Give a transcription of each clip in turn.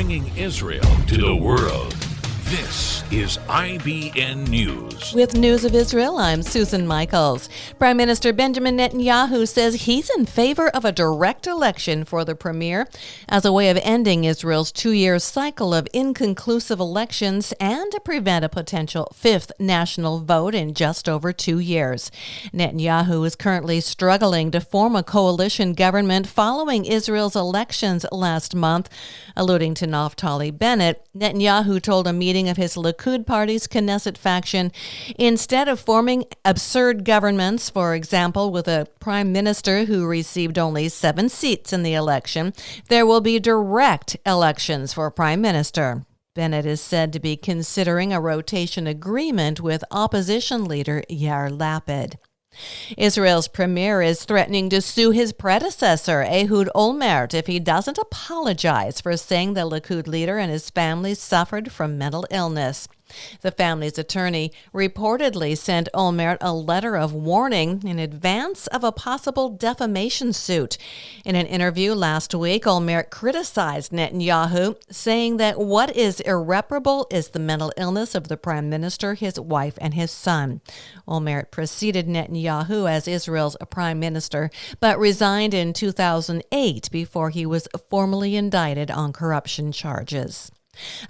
bringing Israel to the world. This is IBN News. With news of Israel, I'm Susan Michaels. Prime Minister Benjamin Netanyahu says he's in favor of a direct election for the premier as a way of ending Israel's 2-year cycle of inconclusive elections and to prevent a potential fifth national vote in just over 2 years. Netanyahu is currently struggling to form a coalition government following Israel's elections last month. Alluding to Naftali Bennett, Netanyahu told a meeting of his Likud party's Knesset faction, instead of forming absurd governments, for example, with a prime minister who received only 7 seats in the election, there will be direct elections for prime minister. Bennett is said to be considering a rotation agreement with opposition leader Yair Lapid. Israel's premier is threatening to sue his predecessor, Ehud Olmert, if he doesn't apologize for saying the Likud leader and his family suffered from mental illness. The family's attorney reportedly sent Olmert a letter of warning in advance of a possible defamation suit. In an interview last week, Olmert criticized Netanyahu, saying that what is irreparable is the mental illness of the prime minister, his wife, and his son. Olmert preceded Netanyahu as Israel's prime minister, but resigned in 2008 before he was formally indicted on corruption charges.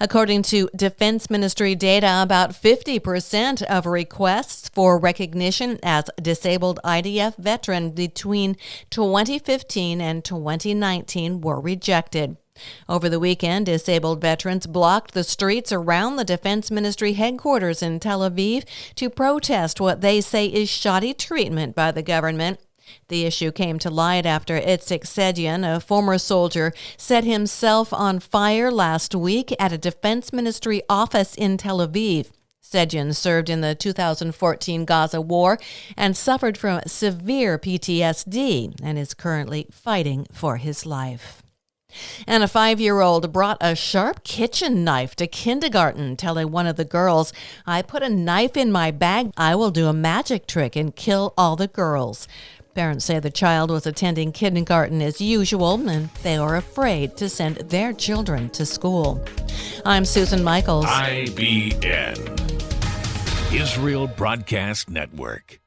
According to Defense Ministry data, about 50% of requests for recognition as disabled IDF veteran between 2015 and 2019 were rejected. Over the weekend, disabled veterans blocked the streets around the Defense Ministry headquarters in Tel Aviv to protest what they say is shoddy treatment by the government. The issue came to light after Itzik Sedyan, a former soldier, set himself on fire last week at a Defense Ministry office in Tel Aviv. Sedyan served in the 2014 Gaza war and suffered from severe PTSD and is currently fighting for his life. And a 5-year-old brought a sharp kitchen knife to kindergarten, telling one of the girls, "I put a knife in my bag. I will do a magic trick and kill all the girls." Parents say the child was attending kindergarten as usual, and they are afraid to send their children to school. I'm Susan Michaels. IBN, Israel Broadcast Network.